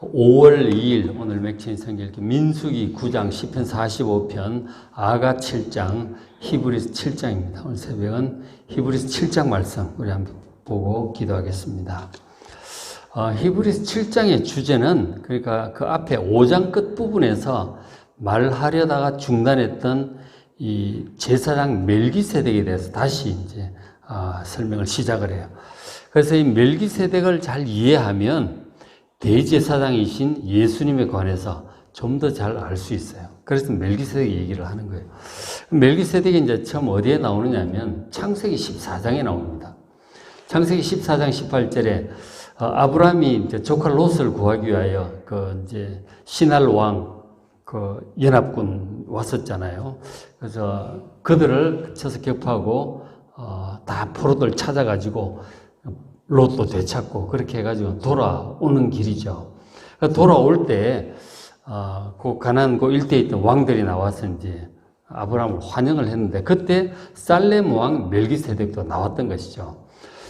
5월 2일 오늘 맥체인 성경 읽기 민수기 9장, 시편 45편, 아가 7장, 히브리서 7장입니다. 오늘 새벽은 히브리서 7장 말씀 우리 한번 보고 기도하겠습니다. 히브리서 7장의 주제는 그러니까 그 앞에 5장 끝부분에서 말하려다가 중단했던 이 제사장 멜기세덱에 대해서 다시 이제 설명을 시작을 해요. 그래서 이 멜기세덱을 잘 이해하면 대제사장이신 예수님에 관해서 좀 더 잘 알 수 있어요. 그래서 멜기세덱 얘기를 하는 거예요. 멜기세덱이 이제 처음 어디에 나오느냐면 창세기 14장에 나옵니다. 창세기 14장 18절에 아브라함이 이제 조카 롯을 구하기 위하여 그 이제 시날 왕 그 연합군 왔었잖아요. 그래서 그들을 쳐서 격파하고 다 포로들 찾아가지고 롯도 되찾고 그렇게 해가지고 돌아오는 길이죠. 돌아올 때 그 가나안 그 일대에 있던 왕들이 나와서 이제 아브라함을 환영을 했는데 그때 살렘 왕 멜기세덱도 나왔던 것이죠.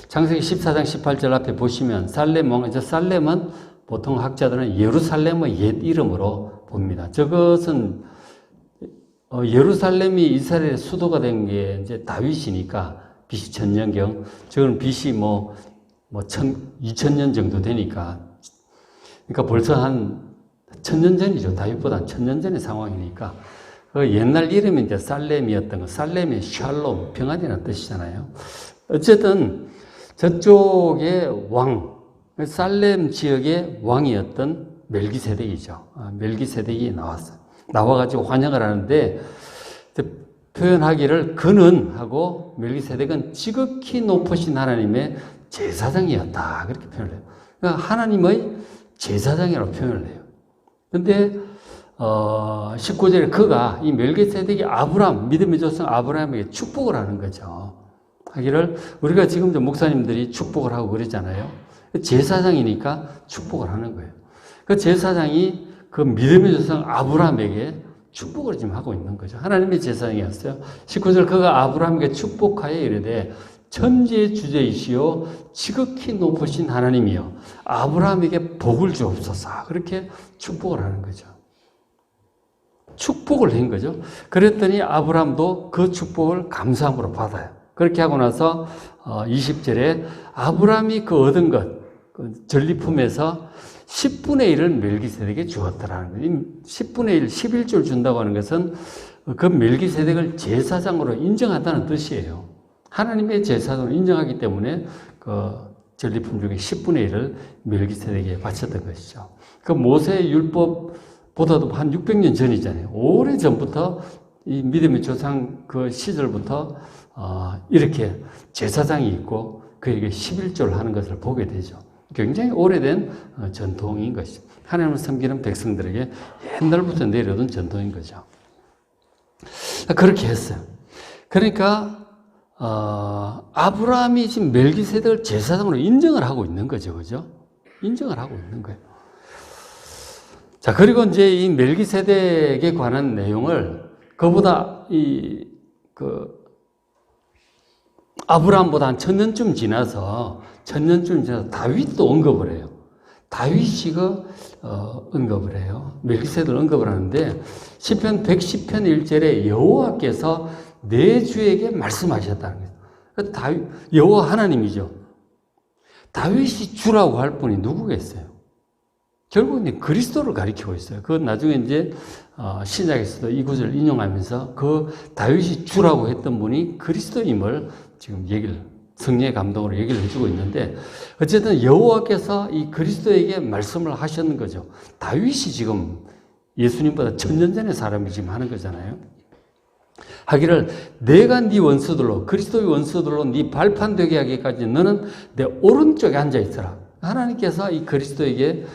창세기 14장 18절 앞에 보시면 살렘 왕, 살렘은 보통 학자들은 예루살렘의 옛 이름으로 봅니다. 저것은 예루살렘이 이스라엘의 수도가 된 게 이제 다윗이니까 BC 1000년경, 저건 BC 2000년 정도 되니까, 그러니까 벌써 한 1000년 전이죠. 다윗보다 1000년 전의 상황이니까. 그 옛날 이름이 이제 살렘이었던 거, 살렘이 샬롬, 평안이라는 뜻이잖아요. 어쨌든 저쪽의 왕, 살렘 지역의 왕이었던 멜기세덱이죠. 멜기세덱이 나왔어요. 나와가지고 환영을 하는데, 표현하기를 그는 하고 멜기세덱은 지극히 높으신 하나님의 제사장이었다. 그렇게 표현을 해요. 그러니까 하나님의 제사장이라고 표현을 해요. 근데, 19절에 그가, 이 멜기세덱이 아브라함, 믿음의 조상 아브라함에게 축복을 하는 거죠. 하기를, 우리가 지금 목사님들이 축복을 하고 그러잖아요. 제사장이니까 축복을 하는 거예요. 그 제사장이 그 믿음의 조상 아브라함에게 축복을 지금 하고 있는 거죠. 하나님의 제사장이었어요. 19절 그가 아브라함에게 축복하여 이르되 천지의 주제이시오 지극히 높으신 하나님이요 아브라함에게 복을 주옵소서. 그렇게 축복을 하는 거죠. 축복을 한 거죠. 그랬더니 아브라함도 그 축복을 감사함으로 받아요. 그렇게 하고 나서 20절에 아브라함이 그 얻은 것, 그 전리품에서 10분의 1을 멜기세덱에게 주었더라는 거예요. 10분의 1, 11조를 준다고 하는 것은 그 멜기세덱을 제사장으로 인정한다는 뜻이에요. 하나님의 제사장으로 인정하기 때문에 그 전리품 중에 10분의 1을 멜기세덱에게 바쳤던 것이죠. 그 모세의 율법보다도 한 600년 전이잖아요. 오래 전부터 이 믿음의 조상 그 시절부터 이렇게 제사장이 있고 그에게 11조를 하는 것을 보게 되죠. 굉장히 오래된 전통인 것이죠. 하나님을 섬기는 백성들에게 옛날부터 내려둔 전통인 거죠. 그렇게 했어요. 그러니까 아브라함이 지금 멜기세덱을 제사장으로 인정을 하고 있는 거죠. 그죠? 인정을 하고 있는 거예요. 자, 그리고 이제 이 멜기세덱에 관한 내용을 그보다 아브라함보다 한 1000년쯤 지나서 다윗도 언급을 해요. 다윗이 언급을 해요. 멜기세덱을 언급을 하는데 시편 110편 1절에 여호와께서 내 주에게 말씀하셨다는 거예요. 여호와 하나님이죠. 다윗이 주라고 할 분이 누구겠어요? 결국은 그리스도를 가리키고 있어요. 그건 나중에 이제 신약에서도 이 구절을 인용하면서 그 다윗이 주라고 했던 분이 그리스도임을 지금 성령의 감동으로 얘기를 해주고 있는데 어쨌든 여호와께서 이 그리스도에게 말씀을 하셨는 거죠. 다윗이 지금 예수님보다 1000년 전의 사람이 지금 하는 거잖아요. 하기를 내가 네 원수들로 그리스도의 원수들로 네 발판 되게 하기까지 너는 내 오른쪽에 앉아 있어라. 하나님께서 이 그리스도에게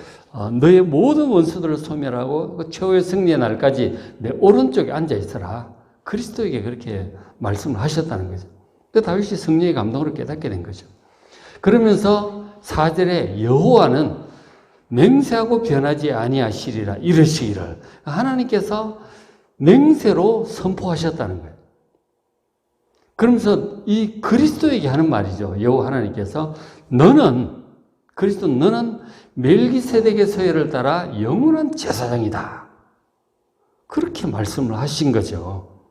너의 모든 원수들을 소멸하고 최후의 승리의 날까지 내 오른쪽에 앉아 있어라. 그리스도에게 그렇게 말씀을 하셨다는 거죠. 그 다윗이 성령의 감동으로 깨닫게 된 거죠. 그러면서 4절에 여호와는 맹세하고 변하지 아니하시리라 이르시기를 하나님께서 맹세로 선포하셨다는 거예요. 그러면서 이 그리스도에게 하는 말이죠. 여호와 하나님께서 너는 그리스도 너는 멜기세덱의 서열을 따라 영원한 제사장이다. 그렇게 말씀을 하신 거죠.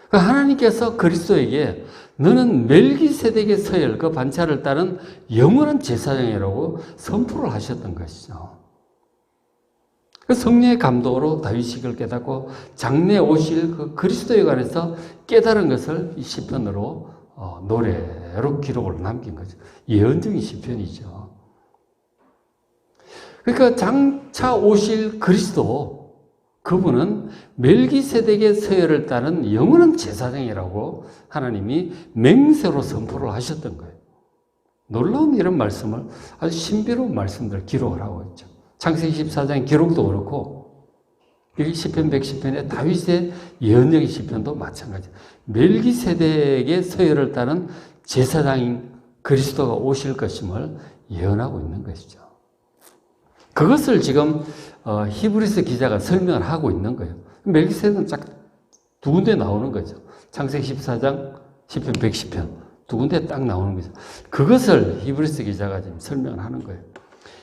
하나님께서 그리스도에게 너는 멜기세덱의 서열, 그 반차를 따른 영원한 제사장이라고 선포를 하셨던 것이죠. 성령의 감동으로 다윗이 그걸 깨닫고 장래에 오실 그 그리스도에 관해서 깨달은 것을 이 시편으로 노래로 기록을 남긴 거죠. 예언적인 시편이죠. 그러니까 장차 오실 그리스도, 그분은 멜기세덱의 서열을 따른 영원한 제사장이라고 하나님이 맹세로 선포를 하셨던 거예요. 놀라운 이런 말씀을, 아주 신비로운 말씀들을 기록을 하고 있죠. 창세기 14장 기록도 그렇고, 여기 시편 110편에 다윗의 예언적인 시편도 마찬가지예요. 멜기세덱의 서열을 따른 제사장인 그리스도가 오실 것임을 예언하고 있는 것이죠. 그것을 지금 히브리서 기자가 설명을 하고 있는 거예요. 멜기세덱은 딱 두 군데 나오는 거죠. 창세기 14장, 시편 110편 두 군데 딱 나오는 거죠. 그것을 히브리서 기자가 지금 설명을 하는 거예요.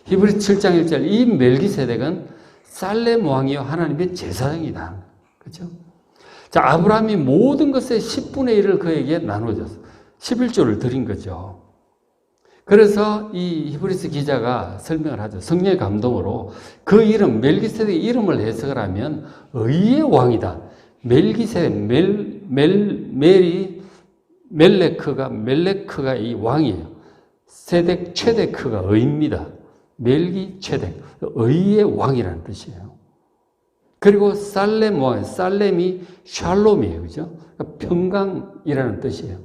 히브리서 7장 1절, 이 멜기세덱은 살렘 왕이요 하나님의 제사장이다. 그렇죠? 자, 아브라함이 모든 것의 10분의 1을 그에게 나눠줬어. 11조를 드린 거죠. 그래서 이 히브리서 기자가 설명을 하죠. 성령의 감동으로 그 이름, 멜기세덱의 이름을 해석을 하면 의의 왕이다. 멜기세덱, 멜레크가 이 왕이에요. 세덱, 최데크가 의입니다. 멜기, 최덱, 의의 왕이라는 뜻이에요. 그리고 살렘 왕, 살렘이 샬롬이에요. 그죠? 평강이라는 뜻이에요.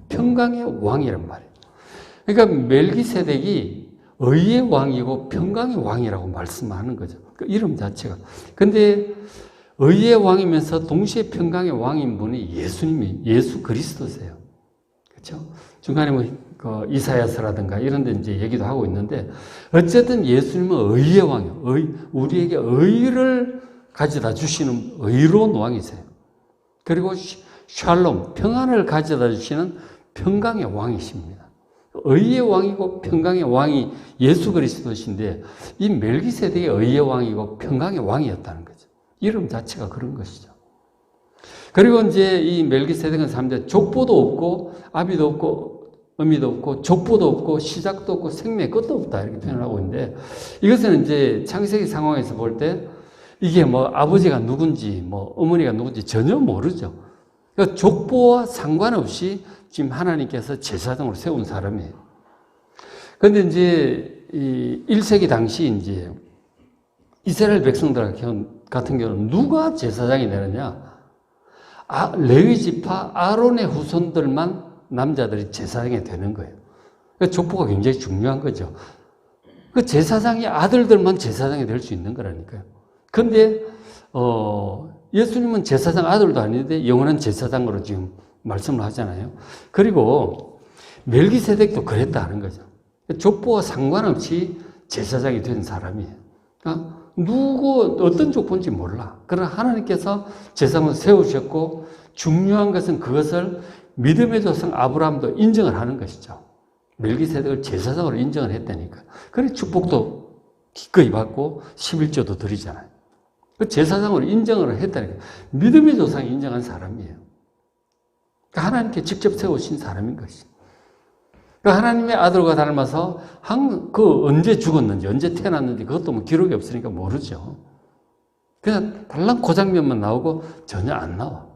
평강의 왕이란 말이에요. 그러니까 멜기세덱이 의의 왕이고 평강의 왕이라고 말씀하는 거죠. 그 이름 자체가. 근데 의의 왕이면서 동시에 평강의 왕인 분이 예수님이, 예수 그리스도세요. 그렇죠? 중간에 그 이사야서라든가 이런 데 이제 얘기도 하고 있는데, 어쨌든 예수님은 의의 왕이에요. 우리에게 의를 가져다 주시는 의로운 왕이세요. 그리고 샬롬, 평안을 가져다 주시는 평강의 왕이십니다. 의의 왕이고 평강의 왕이 예수 그리스도신데, 이 멜기세덱이 의의 왕이고 평강의 왕이었다는 거죠. 이름 자체가 그런 것이죠. 그리고 이제 이 멜기세덱은 3대 족보도 없고 아비도 없고 어미도 없고 족보도 없고 시작도 없고 생명의 끝도 없다, 이렇게 표현하고 있는데, 이것은 이제 창세기 상황에서 볼 때 이게 뭐 아버지가 누군지 뭐 어머니가 누군지 전혀 모르죠. 그러니까 족보와 상관없이 지금 하나님께서 제사장으로 세운 사람이에요. 그런데 이제 이 1세기 당시 이제 이스라엘 백성들 같은 경우는 누가 제사장이 되느냐? 레위 지파 아론의 후손들만, 남자들이 제사장이 되는 거예요. 그러니까 족보가 굉장히 중요한 거죠. 그 제사장이 아들들만 제사장이 될 수 있는 거라니까요. 그런데 예수님은 제사장 아들도 아닌데 영원한 제사장으로 지금 말씀을 하잖아요. 그리고 멜기세덱도 그랬다는 거죠. 족보와 상관없이 제사장이 된 사람이에요. 그러니까 어떤 족보인지 몰라. 그러나 하나님께서 제사장을 세우셨고, 중요한 것은 그것을 믿음의 조상 아브라함도 인정을 하는 것이죠. 멜기세덱을 제사장으로 인정을 했다니까. 그래 축복도 기꺼이 받고 11조도 드리잖아요. 그 제사장으로 인정을 했다니까. 믿음의 조상이 인정한 사람이에요. 그러니까 하나님께 직접 세우신 사람인 것이죠. 그러니까 하나님의 아들과 닮아서 언제 죽었는지, 언제 태어났는지 그것도 뭐 기록이 없으니까 모르죠. 그냥 달랑 그 장면만 나오고 전혀 안 나와.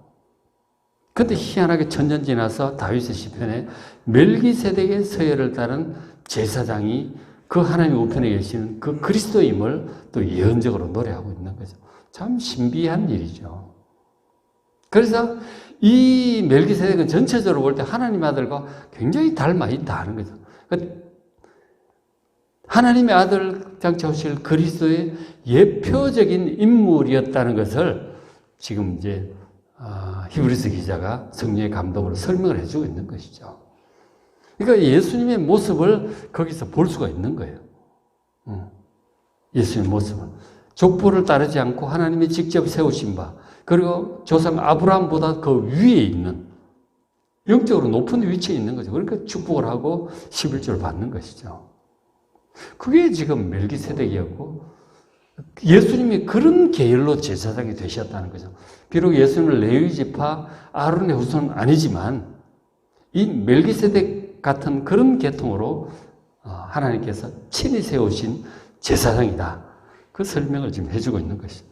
근데 희한하게 천년 지나서 다윗의 시편에 멜기세덱의 서열을 따른 제사장이 그 하나님 우편에 계시는 그 그리스도임을 또 예언적으로 노래하고 있는 거죠. 참 신비한 일이죠. 그래서 이 멜기세덱은 전체적으로 볼 때 하나님 아들과 굉장히 닮아 있다 하는 거죠. 하나님의 아들 장차 오실 그리스도의 예표적인 인물이었다는 것을 지금 이제 히브리서 기자가 성령의 감동으로 설명을 해주고 있는 것이죠. 그러니까 예수님의 모습을 거기서 볼 수가 있는 거예요. 예수님의 모습을. 족보를 따르지 않고 하나님이 직접 세우신 바, 그리고 조상 아브라함보다 그 위에 있는, 영적으로 높은 위치에 있는 거죠. 그러니까 축복을 하고 11조를 받는 것이죠. 그게 지금 멜기세덱이었고 예수님이 그런 계열로 제사장이 되셨다는 거죠. 비록 예수님은 레위 지파 아론의 후손은 아니지만 이 멜기세덱 같은 그런 계통으로 하나님께서 친히 세우신 제사장이다. 그 설명을 지금 해주고 있는 것이죠.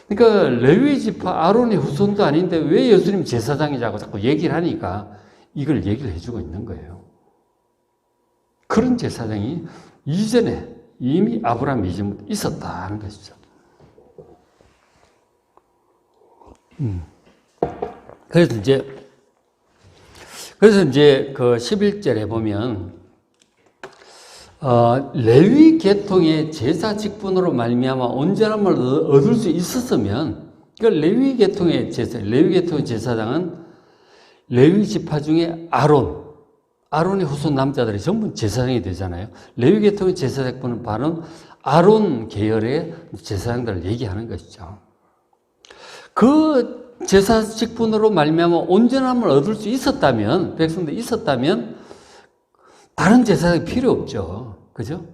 그러니까 레위 지파 아론의 후손도 아닌데 왜 예수님 제사장이라고 자꾸 얘기를 하니까 이걸 얘기를 해주고 있는 거예요. 그런 제사장이 이전에 이미 아브라함 이전부터 있었다는 것이죠. 그래서 이제 그 11절에 보면 레위 계통의 제사 직분으로 말미암아 온전함을 얻을 수 있었으면 그 레위 계통의 제사장은 레위 지파 중에 아론의 후손 남자들이 전부 제사장이 되잖아요. 레위 계통의 제사 직분은 바로 아론 계열의 제사장들을 얘기하는 것이죠. 그 제사 직분으로 말미암아 온전함을 얻을 수 있었다면, 백성들이 있었다면 다른 제사장이 필요 없죠. 그죠?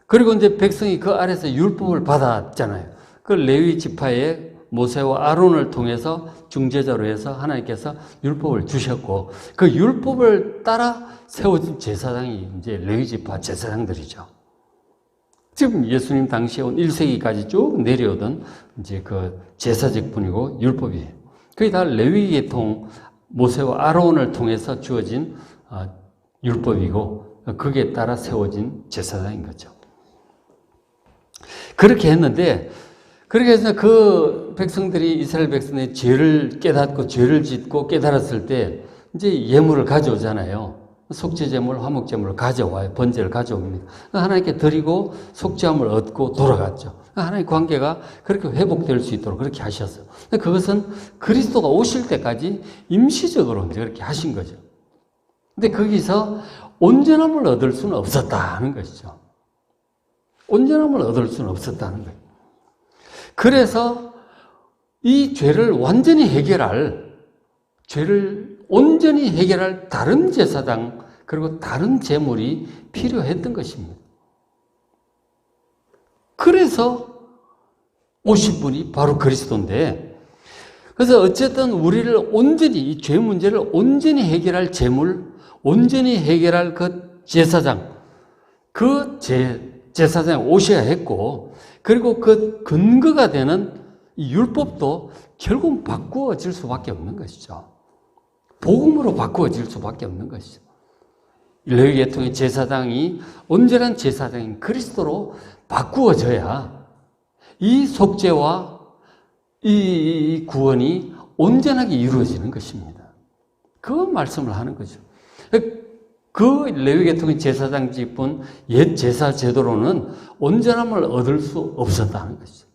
그리고 이제 백성이 그 아래서 율법을 받았잖아요. 그 레위 지파의 모세와 아론을 통해서 중재자로 해서 하나님께서 율법을 주셨고, 그 율법을 따라 세워진 제사장이 이제 레위 지파 제사장들이죠. 지금 예수님 당시에 온 1세기까지 쭉 내려오던 이제 그 제사직분이고 율법이에요. 그게 다 레위 계통 모세와 아론을 통해서 주어진 율법이고 거기에 따라 세워진 제사장인 거죠. 그렇게 했는데, 그렇게 해서 그 백성들이, 이스라엘 백성들이 죄를 깨닫고 죄를 짓고 깨달았을 때 이제 예물을 가져오잖아요. 속죄제물, 화목제물을 가져와요. 번제를 가져옵니다. 하나님께 드리고 속죄함을 얻고 돌아갔죠. 하나님의 관계가 그렇게 회복될 수 있도록 그렇게 하셨어요. 그것은 그리스도가 오실 때까지 임시적으로 이제 그렇게 하신 거죠. 근데 거기서 온전함을 얻을 수는 없었다는 것이죠. 온전함을 얻을 수는 없었다는 거예요. 그래서 이 죄를 온전히 해결할 다른 제사장 그리고 다른 제물이 필요했던 것입니다. 그래서 오신 분이 바로 그리스도인데, 그래서 어쨌든 우리를 온전히, 이 죄 문제를 온전히 해결할 제물, 온전히 해결할 그 제사장, 그 제사장이 오셔야 했고, 그리고 그 근거가 되는 이 율법도 결국 바꾸어질 수밖에 없는 것이죠. 복음으로 바꾸어질 수밖에 없는 것이죠. 레위 계통의 제사장이 온전한 제사장인 그리스도로 바꾸어져야 이 속죄와 이 구원이 온전하게 이루어지는 것입니다. 그 말씀을 하는 거죠. 그 레위 계통의 제사장 직분 옛 제사 제도로는 온전함을 얻을 수 없었다는 것이죠.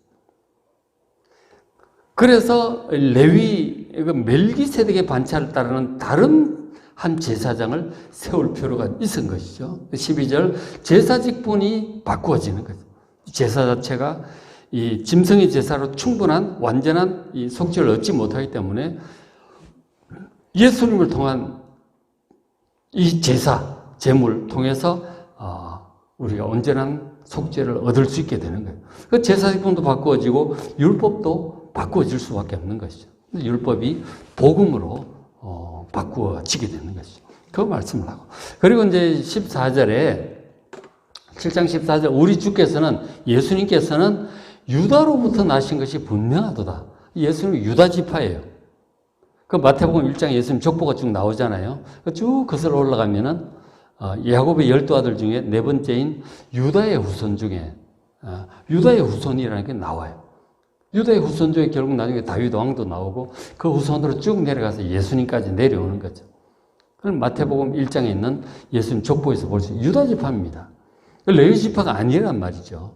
그래서 멜기세덱의 반차를 따르는 다른 한 제사장을 세울 필요가 있은 것이죠. 12절 제사 직분이 바꾸어지는 거죠. 제사 자체가 이 짐승의 제사로 충분한 완전한 이 속죄를 얻지 못하기 때문에 예수님을 통한 이 제사, 제물 통해서 우리가 온전한 속죄를 얻을 수 있게 되는 거예요. 그 제사 직분도 바꾸어지고 율법도 바꾸어질 수밖에 없는 것이죠. 율법이 복음으로 바꾸어지게 되는 것이죠. 그 말씀을 하고. 그리고 이제 14절에 7장 14절 우리 주께서는 예수님께서는 유다로부터 나신 것이 분명하도다. 예수님은 유다 지파예요. 그 마태복음 1장 예수님 족보가 쭉 나오잖아요. 쭉 거슬러 올라가면은 야곱의 12아들 중에 네 번째인 유다의 후손 중에 유다의 후손이라는 게 나와요. 유다의 후손 중에 결국 나중에 다윗 왕도 나오고 그 후손으로 쭉 내려가서 예수님까지 내려오는 거죠. 그럼 마태복음 1장에 있는 예수님 족보에서 볼 수 있는 유다 지파입니다. 레위 지파가 아니란 말이죠.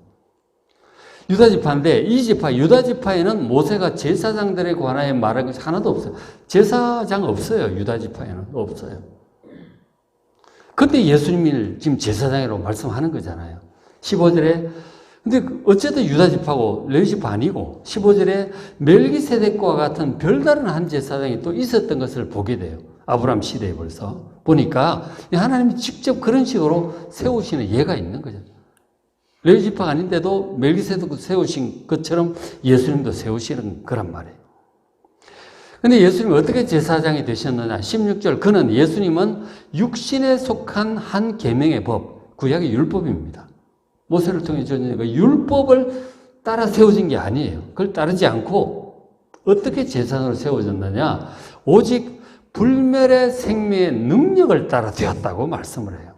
유다 지파인데 이 지파, 유다 지파에는 모세가 제사장들에 관하여 말한 것이 하나도 없어요. 제사장 없어요. 유다 지파에는 없어요. 근데 예수님이 지금 제사장이라고 말씀하는 거잖아요. 15절에 근데 어쨌든 유다 지파고 레위 지파 아니고 15절에 멜기세덱과 같은 별다른 한 제사장이 또 있었던 것을 보게 돼요. 아브라함 시대에 벌써 보니까 하나님이 직접 그런 식으로 세우시는 예가 있는 거죠. 레위 지파가 아닌데도 멜기세덱도 세우신 것처럼 예수님도 세우시는 거란 말이에요. 근데 예수님이 어떻게 제사장이 되셨느냐? 16절, 그는 예수님은 육신에 속한 한 계명의 법, 구약의 율법입니다. 모세를 통해 주어진 그 율법을 따라 세워진 게 아니에요. 그걸 따르지 않고 어떻게 제사장으로 세워졌느냐? 오직 불멸의 생명의 능력을 따라 되었다고 말씀을 해요.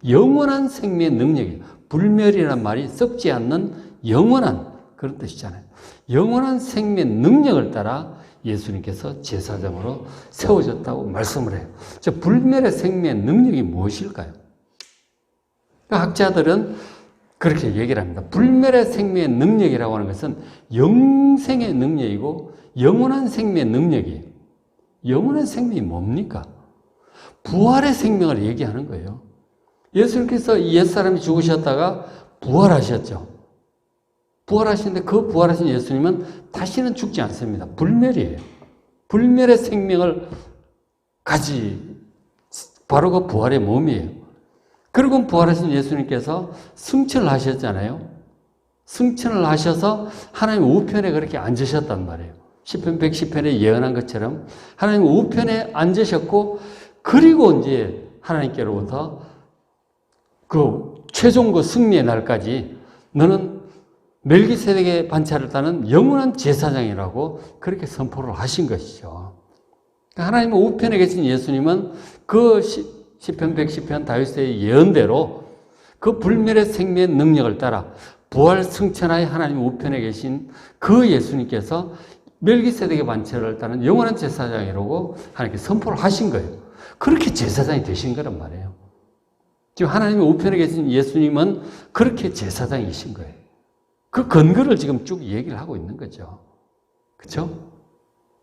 영원한 생명의 능력이에요. 불멸이라는 말이 썩지 않는 영원한 그런 뜻이잖아요. 영원한 생명의 능력을 따라 예수님께서 제사장으로 세워졌다고 말씀을 해요. 저 불멸의 생명의 능력이 무엇일까요? 학자들은 그렇게 얘기를 합니다. 불멸의 생명의 능력이라고 하는 것은 영생의 능력이고 영원한 생명의 능력이에요. 영원한 생명이 뭡니까? 부활의 생명을 얘기하는 거예요. 예수님께서 이 옛사람이 죽으셨다가 부활하셨죠. 부활하시는데 그 부활하신 예수님은 다시는 죽지 않습니다. 불멸이에요. 불멸의 생명을 바로 그 부활의 몸이에요. 그리고 부활하신 예수님께서 승천을 하셨잖아요. 승천을 하셔서 하나님 우편에 그렇게 앉으셨단 말이에요. 시편 110편에 예언한 것처럼 하나님 우편에 앉으셨고, 그리고 이제 하나님께로부터 그 최종 그 승리의 날까지 너는 멜기세덱의 반차를 따는 영원한 제사장이라고 그렇게 선포를 하신 것이죠. 하나님 우편에 계신 예수님은 그 시편 110편 다윗의 예언대로 그 불멸의 생명의 능력을 따라 부활 승천하에 하나님 우편에 계신 그 예수님께서 멜기세덱의 반차를 따는 영원한 제사장이라고 하나님께 선포를 하신 거예요. 그렇게 제사장이 되신 거란 말이에요. 지금 하나님의 우편에 계신 예수님은 그렇게 제사장이신 거예요. 그 근거를 지금 쭉 얘기를 하고 있는 거죠. 그렇죠?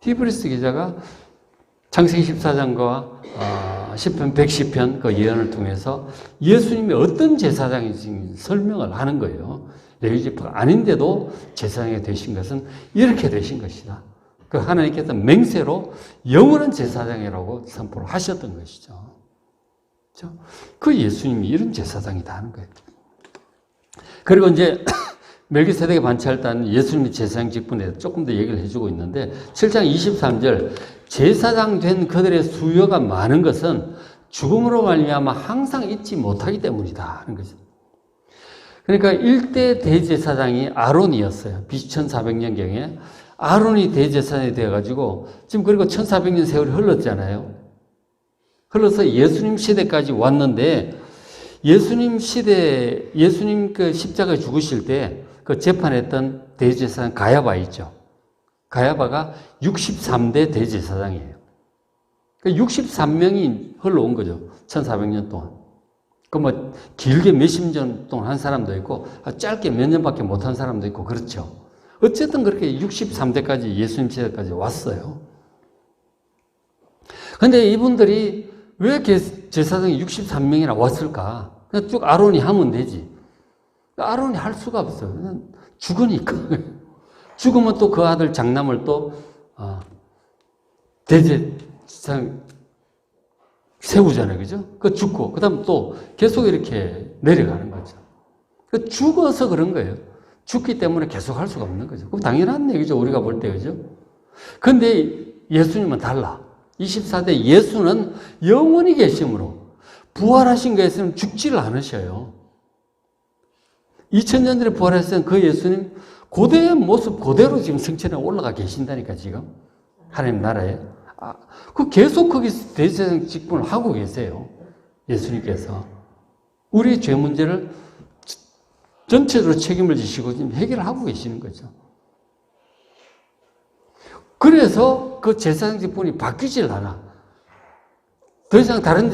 히브리서 기자가 창세기 14장과 시편 110편 그 예언을 통해서 예수님이 어떤 제사장인지 설명을 하는 거예요. 레위 지파가 아닌데도 제사장이 되신 것은 이렇게 되신 것이다. 그 하나님께서 맹세로 영원한 제사장이라고 선포를 하셨던 것이죠. 그렇죠? 그 예수님이 이런 제사장이다 하는 거예요. 그리고 이제 멜기세덱의 반차를 따는 예수님의 제사장 직분에 대해서 조금 더 얘기를 해주고 있는데 7장 23절, 제사장 된 그들의 수요가 많은 것은 죽음으로 말미암아 항상 잊지 못하기 때문이다 하는 거죠. 그러니까 1대 대제사장이 아론이었어요. BC 1400년경에 아론이 대제사장이 되어가지고 지금 그리고 1400년 세월이 흘렀잖아요. 흘러서 예수님 시대까지 왔는데 예수님 그 십자가에 죽으실 때 그 재판했던 대제사장 가야바 있죠. 가야바가 63대 대제사장이에요. 그러니까 63명이 흘러온 거죠. 1400년 동안. 그 뭐 길게 몇십 년 동안 한 사람도 있고 짧게 몇 년밖에 못한 사람도 있고 그렇죠. 어쨌든 그렇게 63대까지 예수님 시대까지 왔어요. 그런데 이분들이 왜 제사장이 63명이나 왔을까? 그냥 쭉 아론이 하면 되지. 아론이 할 수가 없어요. 그냥 죽으니까. 죽으면 또 그 아들 장남을 또 대제사장 세우잖아요. 그죠? 그 죽고, 그 다음 또 계속 이렇게 내려가는 거죠. 그 죽어서 그런 거예요. 죽기 때문에 계속 할 수가 없는 거죠. 그럼 당연한 얘기죠. 우리가 볼 때, 그죠? 근데 예수님은 달라. 24대 예수는 영원히 계심으로 부활하신 그 예수님 죽지를 않으셔요. 2000년 전에 부활했을 그 예수님 고대의 모습 그대로 지금 승천에 올라가 계신다니까, 지금. 하나님 나라에. 그 계속 거기서 대제사장 직분을 하고 계세요. 예수님께서. 우리의 죄 문제를 전체적으로 책임을 지시고 지금 해결을 하고 계시는 거죠. 그래서 그 제사장 직분이 바뀌질 않아. 더 이상 다른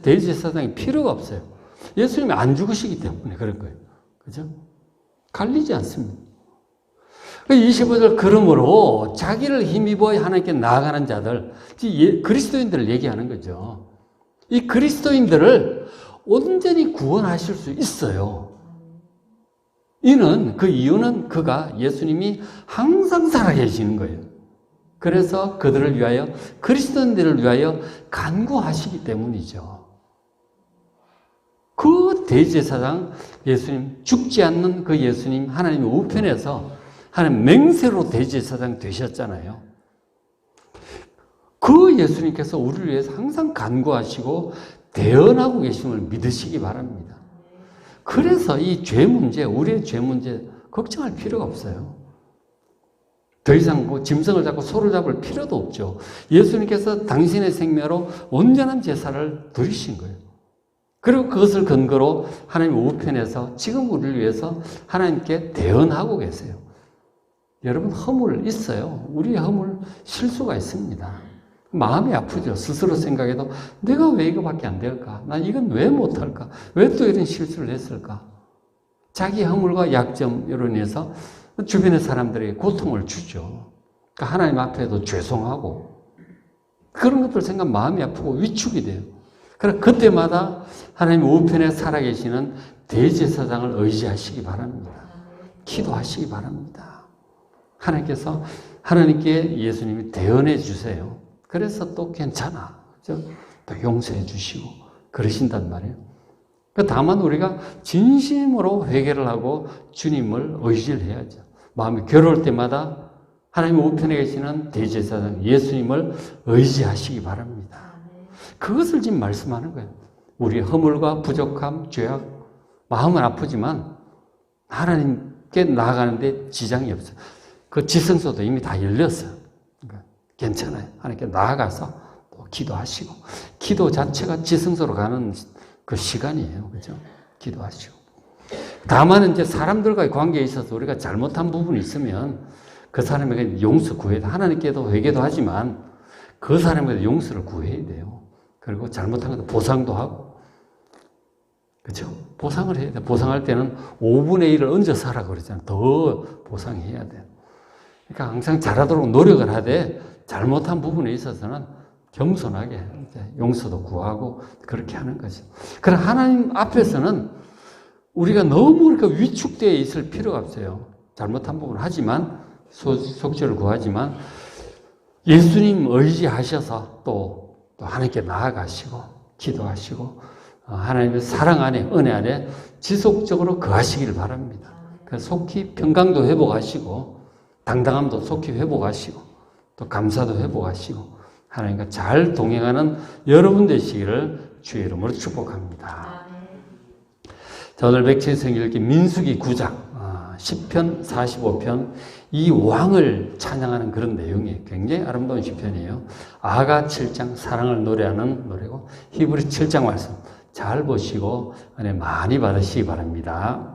대제사장이 필요가 없어요. 예수님이 안 죽으시기 때문에 그런 거예요. 그죠? 갈리지 않습니다. 25절, 그러므로 자기를 힘입어 하나님께 나아가는 자들, 그리스도인들을 얘기하는 거죠. 이 그리스도인들을 온전히 구원하실 수 있어요. 그 이유는 그가 예수님이 항상 살아계시는 거예요. 그래서 그들을 위하여, 그리스도인들을 위하여 간구하시기 때문이죠. 그 대제사장 예수님, 죽지 않는 그 예수님, 하나님의 우편에서 하나님 맹세로 대제사장 되셨잖아요. 그 예수님께서 우리를 위해서 항상 간구하시고 대언하고 계심을 믿으시기 바랍니다. 그래서 이 죄 문제, 우리의 죄 문제 걱정할 필요가 없어요. 더 이상 뭐 짐승을 잡고 소를 잡을 필요도 없죠. 예수님께서 당신의 생명으로 온전한 제사를 드리신 거예요. 그리고 그것을 근거로 하나님 우편에서 지금 우리를 위해서 하나님께 대언하고 계세요. 여러분, 허물 있어요. 우리의 허물, 실수가 있습니다. 마음이 아프죠. 스스로 생각해도 내가 왜 이거밖에 안 될까? 난 이건 왜 못할까? 왜 또 이런 실수를 했을까? 자기 허물과 약점으로 인해서 주변의 사람들에게 고통을 주죠. 그러니까 하나님 앞에도 죄송하고 그런 것들 생각 마음이 아프고 위축이 돼요. 그래서 그때마다 하나님 우편에 살아계시는 대제사장을 의지하시기 바랍니다. 기도하시기 바랍니다. 하나님께 예수님이 대언해 주세요. 그래서 또 괜찮아. 또 용서해 주시고 그러신단 말이에요. 다만 우리가 진심으로 회개를 하고 주님을 의지를 해야죠. 마음이 괴로울 때마다 하나님 우편에 계시는 대제사장 예수님을 의지하시기 바랍니다. 그것을 지금 말씀하는 거예요. 우리의 허물과 부족함, 죄악, 마음은 아프지만 하나님께 나아가는데 지장이 없어요. 그 지성소도 이미 다 열렸어요. 그러니까 괜찮아요. 하나님께 나아가서 또 기도하시고, 기도 자체가 지성소로 가는 그 시간이에요. 그죠? 기도하시고. 다만 이제 사람들과의 관계에 있어서 우리가 잘못한 부분이 있으면 그 사람에게 용서 구해야 돼. 하나님께도 회개도 하지만 그 사람에게 용서를 구해야 돼요. 그리고 잘못한 것도 보상도 하고. 그죠? 보상을 해야 돼. 보상할 때는 5분의 1을 얹어 사라 그러잖아요. 더 보상해야 돼요. 그러니까 항상 잘하도록 노력을 하되 잘못한 부분에 있어서는 겸손하게 용서도 구하고 그렇게 하는 거죠. 그러나 하나님 앞에서는 우리가 너무 그러니까 위축되어 있을 필요가 없어요. 잘못한 부분을 하지만 속죄를 구하지만 예수님 의지하셔서 또 하나님께 나아가시고 기도하시고 하나님의 사랑 안에 은혜 안에 지속적으로 거하시기를 바랍니다. 그래서 속히 평강도 회복하시고 당당함도 속히 회복하시고 또 감사도 회복하시고 하나님과 잘 동행하는 여러분 되시기를 주의 이름으로 축복합니다. 자, 오늘 백체성 읽기 민수기 9장 10편 45편 이 왕을 찬양하는 그런 내용이 굉장히 아름다운 시편이에요. 아가 7장 사랑을 노래하는 노래고 히브리 7장 말씀 잘 보시고 은혜 많이 받으시기 바랍니다.